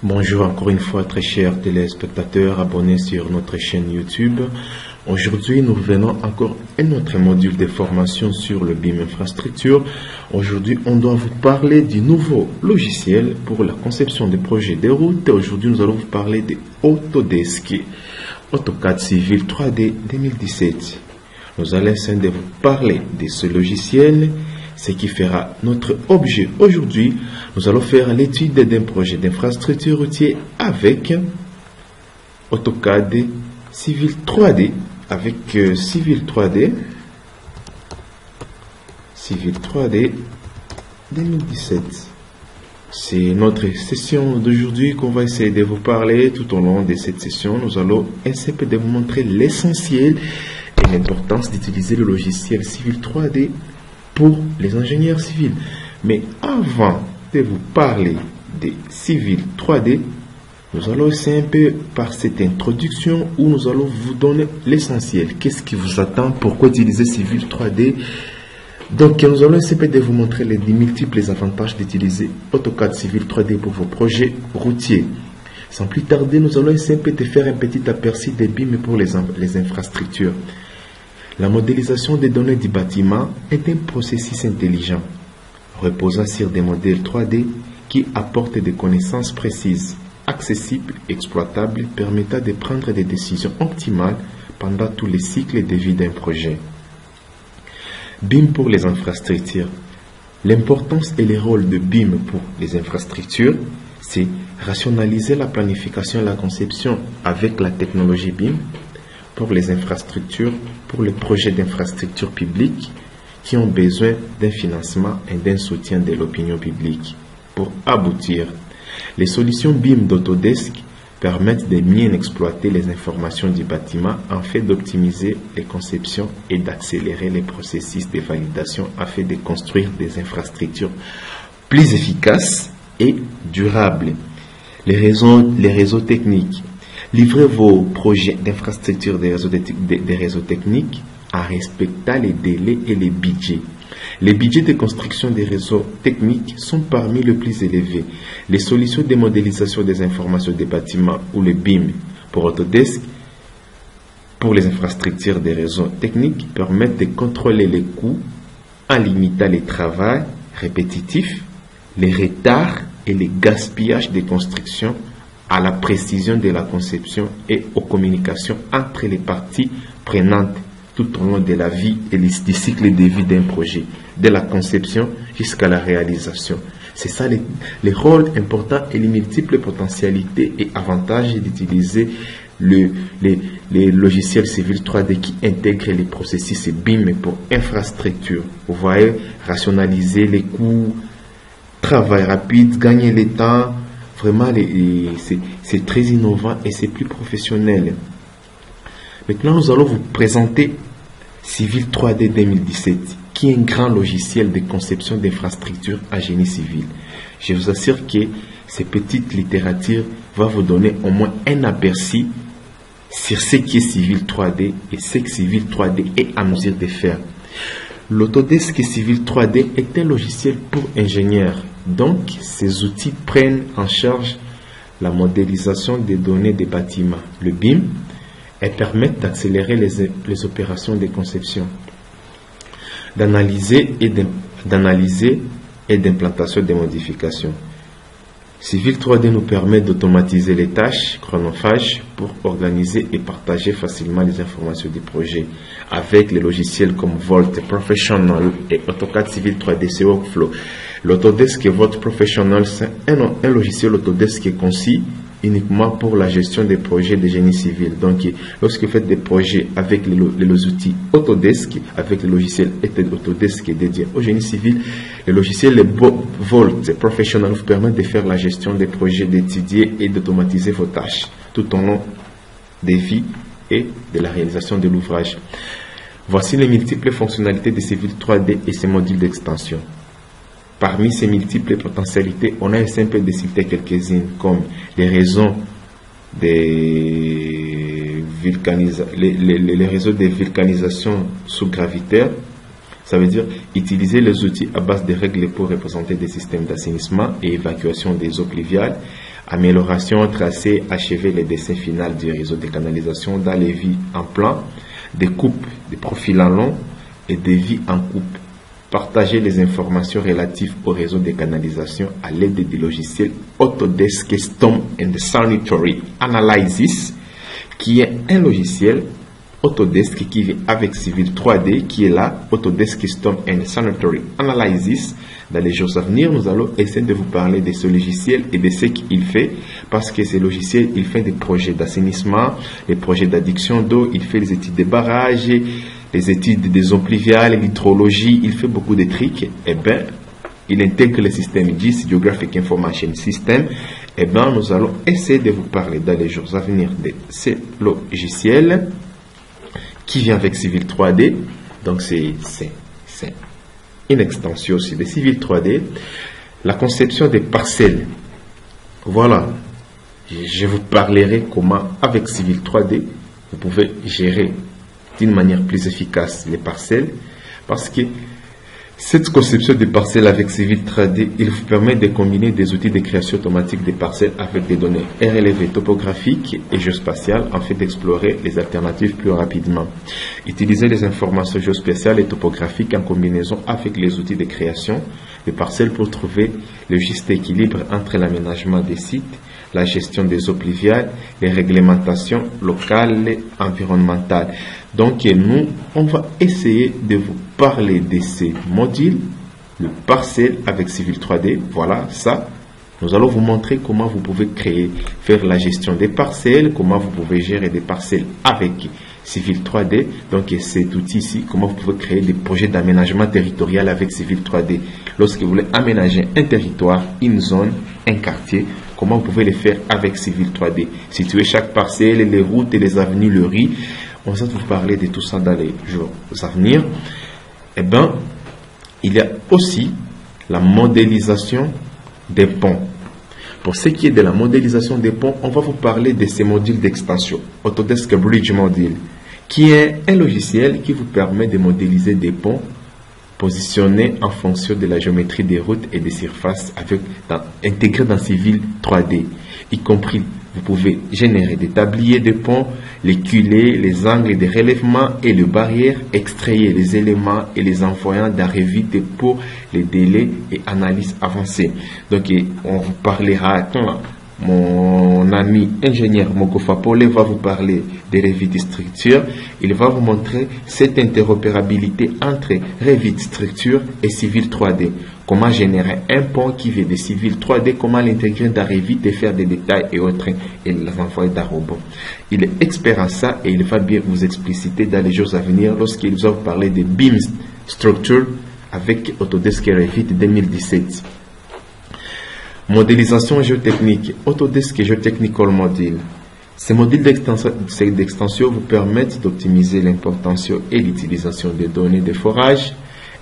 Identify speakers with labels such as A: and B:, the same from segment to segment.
A: Bonjour encore une fois très chers téléspectateurs abonnés sur notre chaîne YouTube. Aujourd'hui nous revenons encore à notre module de formation sur le BIM infrastructure. Aujourd'hui on doit vous parler du nouveau logiciel pour la conception des projets de route. Aujourd'hui nous allons vous parler de Autodesk AutoCAD Civil 3D 2017. Nous allons essayer de vous parler de ce logiciel. Ce qui fera notre objet aujourd'hui. Nous allons faire l'étude d'un projet d'infrastructure routière avec AutoCAD Civil 3D. Avec Civil 3D 2017. C'est notre session d'aujourd'hui qu'on va essayer de vous parler. Tout au long de cette session, nous allons essayer de vous montrer l'essentiel et l'importance d'utiliser le logiciel Civil 3D pour les ingénieurs civils. Mais avant de vous parler de Civil 3D, nous allons essayer un peu par cette introduction où nous allons vous donner l'essentiel. Qu'est-ce qui vous attend? Pourquoi utiliser Civil 3D? Donc, nous allons essayer de vous montrer les multiples avantages d'utiliser AutoCAD Civil 3D pour vos projets routiers. Sans plus tarder, nous allons essayer de faire un petit aperçu des BIM pour les infrastructures. La modélisation des données du bâtiment est un processus intelligent, reposant sur des modèles 3D qui apportent des connaissances précises, accessibles, exploitables, permettant de prendre des décisions optimales pendant tous les cycles de vie d'un projet. BIM pour les infrastructures. L'importance et le rôle de BIM pour les infrastructures, c'est rationaliser la planification et la conception avec la technologie BIM, pour les infrastructures, pour les projets d'infrastructures publiques qui ont besoin d'un financement et d'un soutien de l'opinion publique. Pour aboutir, les solutions BIM d'Autodesk permettent de mieux exploiter les informations du bâtiment afin d'optimiser les conceptions et d'accélérer les processus de validation afin de construire des infrastructures plus efficaces et durables. Les réseaux techniques. Livrez vos projets d'infrastructure des réseaux techniques en respectant les délais et les budgets. Les budgets de construction des réseaux techniques sont parmi les plus élevés. Les solutions de modélisation des informations des bâtiments ou le BIM pour Autodesk pour les infrastructures des réseaux techniques permettent de contrôler les coûts en limitant les travaux répétitifs, les retards et les gaspillages de construction à la précision de la conception et aux communications entre les parties prenantes tout au long de la vie et du cycle de vie d'un projet, de la conception jusqu'à la réalisation. C'est ça les rôles importants et les multiples potentialités et avantages d'utiliser le logiciel Civil 3D qui intègre les processus BIM pour infrastructure. Vous voyez, rationaliser les coûts, travail rapide, gagner le temps. Vraiment, c'est très innovant et c'est plus professionnel. Maintenant, nous allons vous présenter Civil 3D 2017, qui est un grand logiciel de conception d'infrastructures à génie civil. Je vous assure que cette petite littérature va vous donner au moins un aperçu sur ce qui est Civil 3D et ce que Civil 3D est à mesure de faire. L'Autodesk Civil 3D est un logiciel pour ingénieurs. Donc, ces outils prennent en charge la modélisation des données des bâtiments, le BIM, et permettent d'accélérer les opérations de conception, d'analyser et d'implantation des modifications. Civil 3D nous permet d'automatiser les tâches chronophages pour organiser et partager facilement les informations du projet avec les logiciels comme Volt Professional et AutoCAD Civil 3D Workflow. L'Autodesk Volt Professional, c'est un logiciel Autodesk qui est conçu uniquement pour la gestion des projets de génie civil. Donc, lorsque vous faites des projets avec les outils Autodesk, avec le logiciel Autodesk qui est dédié au génie civil, le logiciel Volt Professional vous permet de faire la gestion des projets, d'étudier et d'automatiser vos tâches tout au long des vies et de la réalisation de l'ouvrage. Voici les multiples fonctionnalités de Civil 3D et ses modules d'extension. Parmi ces multiples potentialités, on a essayé un peu de citer quelques-unes comme les réseaux de vulcanisation sous-gravitaire. Ça veut dire utiliser les outils à base de règles pour représenter des systèmes d'assainissement et évacuation des eaux pluviales Amélioration, tracé, achever les dessins finaux du réseau de canalisation dans les vies en plan, des coupes, des profils en long et des vies en coupe. Partager les informations relatives au réseau de canalisation à l'aide des logiciels Autodesk Storm and Sanitary Analysis, qui est un logiciel Autodesk qui vient avec Civil 3D, qui est là, Autodesk Storm and Sanitary Analysis. Dans les jours à venir, nous allons essayer de vous parler de ce logiciel et de ce qu'il fait, parce que ce logiciel, il fait des projets d'assainissement, des projets d'adduction d'eau, il fait des études de barrages, les études des eaux pluviales, l'hydrologie, il fait beaucoup de trucs. Eh bien, il intègre le système GIS, Geographic Information System. Eh bien, nous allons essayer de vous parler dans les jours à venir de ce logiciel qui vient avec Civil 3D. Donc, c'est une extension aussi de Civil 3D. La conception des parcelles. Voilà. Je vous parlerai comment, avec Civil 3D, vous pouvez gérer d'une manière plus efficace les parcelles, parce que cette conception des parcelles avec Civil 3D, il vous permet de combiner des outils de création automatique des parcelles avec des données RLV topographiques et géospatiales afin d'explorer les alternatives plus rapidement. Utiliser les informations géospatiales et topographiques en combinaison avec les outils de création des parcelles pour trouver le juste équilibre entre l'aménagement des sites, la gestion des eaux pluviales, les réglementations locales et environnementales. Donc, nous, on va essayer de vous parler de ces modules, le parcelle avec Civil 3D. Voilà, ça. Nous allons vous montrer comment vous pouvez faire la gestion des parcelles, comment vous pouvez gérer des parcelles avec Civil 3D. Donc, cet outil ici, comment vous pouvez créer des projets d'aménagement territorial avec Civil 3D. Lorsque vous voulez aménager un territoire, une zone, un quartier, comment vous pouvez le faire avec Civil 3D. Situer chaque parcelle, les routes et les avenues, le riz. On va vous parler de tout ça dans les jours à venir. Eh bien, il y a aussi la modélisation des ponts. Pour ce qui est de la modélisation des ponts, on va vous parler de ces modules d'extension. Autodesk Bridge Module, qui est un logiciel qui vous permet de modéliser des ponts positionnés en fonction de la géométrie des routes et des surfaces intégrés dans Civil 3D, y compris. Vous pouvez générer des tabliers de ponts, les culées, les angles de relèvement et les barrières, extraire les éléments et les envoyer dans Revit pour les délais et analyses avancées. Donc, on vous parlera, mon ami ingénieur Mokofa Paulé va vous parler de Revit Structure. Il va vous montrer cette interopérabilité entre Revit Structure et Civil 3D. Comment générer un pont qui vient de Civil 3D, comment l'intégrer dans Revit et faire des détails et autres, et les envoyer dans robot. Il est expert en ça et il va bien vous expliciter dans les jours à venir lorsqu'il va vous parler de BIM Structure avec Autodesk Revit 2017. Modélisation géotechnique, Autodesk Geotechnical Module. Ces modules d'extension vous permettent d'optimiser l'importation et l'utilisation des données de forage,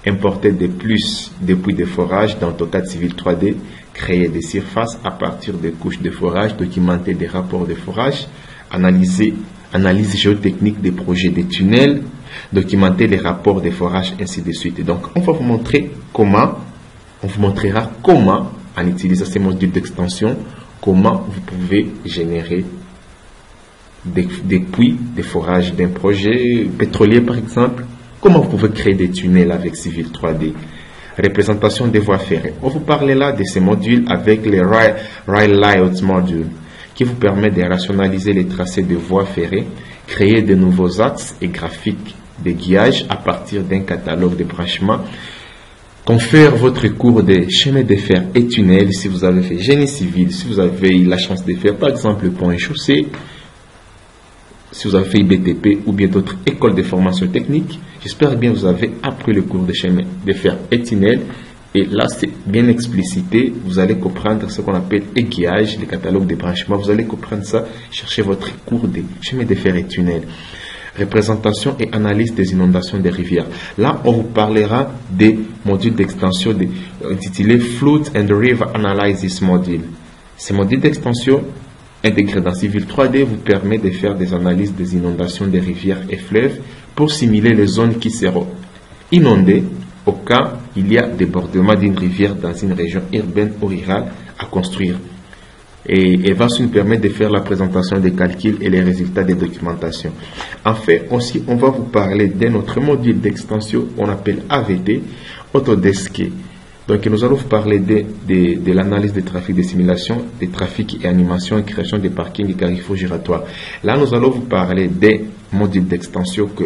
A: importer des puits de forage dans AutoCAD Civil 3D, créer des surfaces à partir des couches de forage, documenter des rapports de forage, analyse géotechnique des projets de tunnels, documenter les rapports de forage, ainsi de suite. Donc, on va vous montrer comment, on vous montrera comment, en utilisant ces modules d'extension, comment vous pouvez générer des puits de forage d'un projet pétrolier, par exemple. Comment vous pouvez créer des tunnels avec Civil 3D. Représentation des voies ferrées. On vous parle là de ces modules avec les Rail Layout Module, qui vous permet de rationaliser les tracés de voies ferrées, créer de nouveaux axes et graphiques de guiage à partir d'un catalogue de branchements, confère votre cours de chemin de fer et tunnels si vous avez fait génie civil, si vous avez eu la chance de faire par exemple le pont et chaussée, si vous avez fait IBTP ou bien d'autres écoles de formation technique. J'espère bien que vous avez appris le cours de chemin de fer et tunnel. Et là, c'est bien explicité. Vous allez comprendre ce qu'on appelle aiguillage, les catalogues de branchements. Vous allez comprendre ça. Cherchez votre cours de chemin de fer et tunnel. Représentation et analyse des inondations des rivières. Là, on vous parlera des modules d'extension intitulés Flood and River Analysis Module. Ces modules d'extension intégrés dans Civil 3D vous permet de faire des analyses des inondations des rivières et fleuves pour simuler les zones qui seront inondées au cas où il y a débordement d'une rivière dans une région urbaine ou rurale à construire. et va nous permettre de faire la présentation des calculs et les résultats des documentations. En fait, aussi, on va vous parler d'un autre module d'extension qu'on appelle AVT, Autodesk. Donc, nous allons vous parler de l'analyse des trafics, des simulations, des trafics et animations et création des parkings et carrefours giratoires. Là, nous allons vous parler des modules d'extension que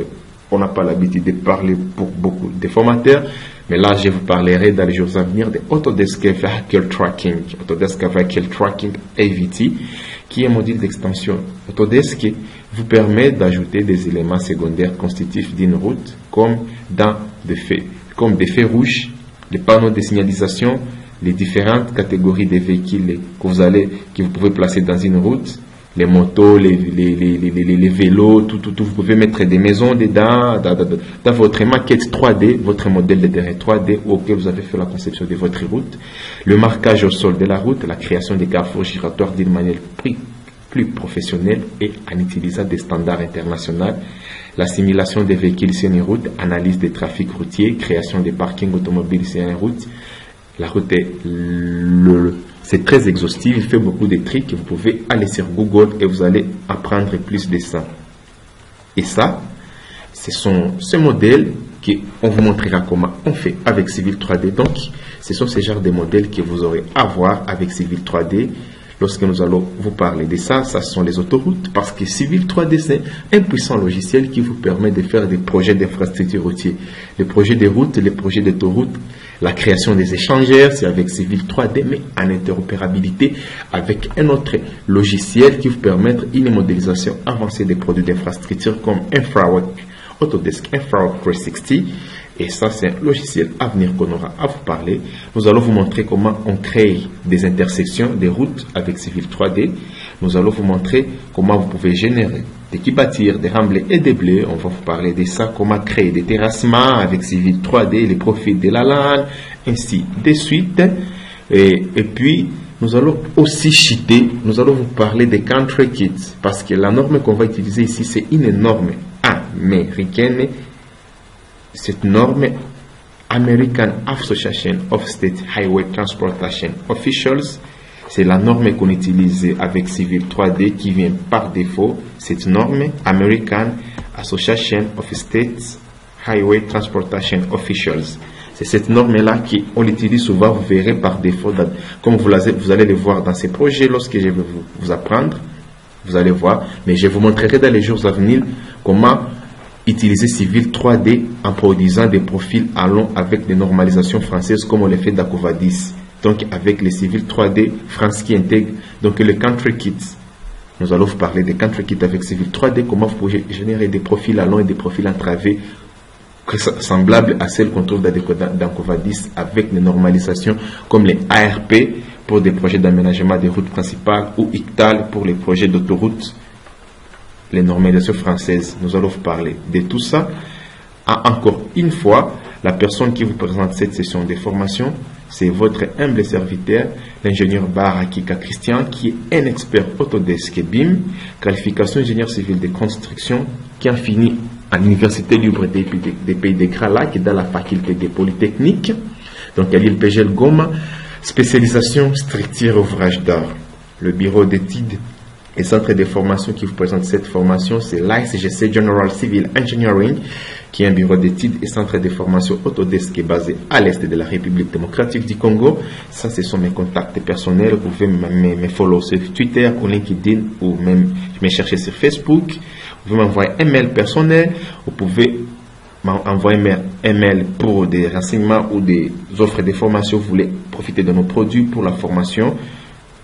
A: on n'a pas l'habitude de parler pour beaucoup de formateurs. Mais là, je vous parlerai dans les jours à venir de Autodesk Vehicle Tracking. Autodesk Vehicle Tracking AVT, qui est un module d'extension. Autodesk vous permet d'ajouter des éléments secondaires constitutifs d'une route, comme des feux rouges, les panneaux de signalisation, les différentes catégories de véhicules que vous pouvez placer dans une route, les motos, les vélos, tout. Vous pouvez mettre des maisons dedans, dans votre maquette 3D, votre modèle de terrain 3D auquel vous avez fait la conception de votre route, le marquage au sol de la route, la création des carrefours giratoires d'une manière plus professionnelle et en utilisant des standards internationaux, la simulation des véhicules sur une route, analyse des trafics routiers, création des parkings automobiles sur une route. La route c'est très exhaustif, il fait beaucoup de trucs. Vous pouvez aller sur Google et vous allez apprendre plus de ça. Et ça, ce sont ces modèles qu'on vous montrera comment on fait avec Civil 3D. Donc, ce sont ces genres de modèles que vous aurez à voir avec Civil 3D. Lorsque nous allons vous parler de ça, ce sont les autoroutes, parce que Civil 3D, c'est un puissant logiciel qui vous permet de faire des projets d'infrastructures routières. Les projets de routes, les projets d'autoroutes, la création des échangeurs, c'est avec Civil 3D, mais en interopérabilité avec un autre logiciel qui vous permet une modélisation avancée des produits d'infrastructure comme Autodesk InfraWorks 360. Et ça, c'est un logiciel à venir qu'on aura à vous parler. Nous allons vous montrer comment on crée des intersections, des routes avec Civil 3D. Nous allons vous montrer comment vous pouvez générer des qui bâtir, des remblais et des blés. On va vous parler de ça, comment créer des terrassements avec Civil 3D, les profils de la LAN, ainsi de suite. Et puis, nous allons aussi citer, nous allons vous parler des country kits, parce que la norme qu'on va utiliser ici, c'est une norme américaine. Cette norme, American Association of State Highway Transportation Officials, c'est la norme qu'on utilise avec Civil 3D qui vient par défaut. Cette norme, American Association of State Highway Transportation Officials. C'est cette norme-là qu'on utilise souvent, vous verrez par défaut, comme vous allez le voir dans ces projets, lorsque je vais vous apprendre, vous allez voir, mais je vous montrerai dans les jours à venir comment utiliser Civil 3D en produisant des profils allant avec des normalisations françaises comme on le fait d'Acovadis. Donc avec les Civil 3D France qui intègre donc le Country Kit. Nous allons vous parler des Country Kit avec Civil 3D, comment vous pouvez générer des profils allant et des profils entravés semblables à celles qu'on trouve dans Acovadis avec des normalisations comme les ARP pour des projets d'aménagement des routes principales ou ICTAL pour les projets d'autoroutes. Les normalisations françaises, nous allons vous parler de tout ça. Encore une fois, la personne qui vous présente cette session de formation, c'est votre humble serviteur, l'ingénieur Barakika Christian, qui est un expert Autodesk BIM, qualification ingénieur civil de construction, qui a fini à l'Université libre des Pays de Gralac dans la faculté des Polytechniques, donc à l'île Pégel Goma, spécialisation structure ouvrage d'art. Le bureau d'études et centre de formation qui vous présente cette formation, c'est l'ICGC General Civil Engineering, qui est un bureau d'études et centre de formation Autodesk basé à l'est de la République démocratique du Congo. Ça, ce sont mes contacts personnels. Vous pouvez me follow sur Twitter ou LinkedIn ou même me chercher sur Facebook. Vous pouvez m'envoyer un mail personnel. Vous pouvez m'envoyer un mail pour des renseignements ou des offres de formation. Vous voulez profiter de nos produits pour la formation.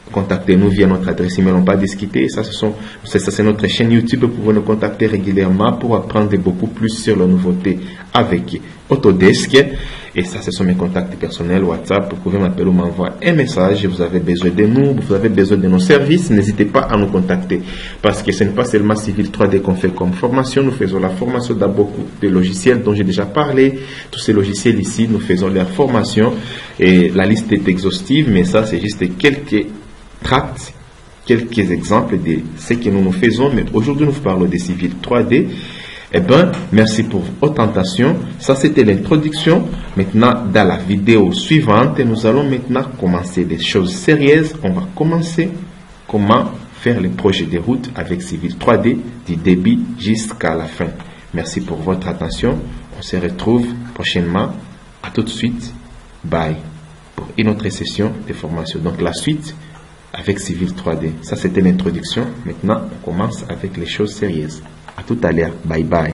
A: Contactez-nous via notre adresse email, on va discuter. Ça, c'est notre chaîne YouTube. Vous pouvez nous contacter régulièrement pour apprendre beaucoup plus sur la nouveauté avec Autodesk. Et ça, ce sont mes contacts personnels, WhatsApp. Vous pouvez m'appeler ou m'envoyer un message. Vous avez besoin de nous, vous avez besoin de nos services. N'hésitez pas à nous contacter. Parce que ce n'est pas seulement Civil 3D qu'on fait comme formation. Nous faisons la formation dans beaucoup de logiciels dont j'ai déjà parlé. Tous ces logiciels ici, nous faisons leur formation. Et la liste est exhaustive, mais ça, c'est juste quelques tracts, quelques exemples de ce que nous faisons, mais aujourd'hui nous parlons de Civil 3D. Eh bien, merci pour votre attention. Ça, c'était l'introduction. Maintenant, dans la vidéo suivante, nous allons maintenant commencer des choses sérieuses. On va commencer comment faire les projets de route avec Civil 3D du début jusqu'à la fin. Merci pour votre attention. On se retrouve prochainement. À tout de suite. Bye. Pour une autre session de formation. Donc la suite avec Civil 3D. Ça, c'était l'introduction. Maintenant, on commence avec les choses sérieuses. À tout à l'heure. Bye bye.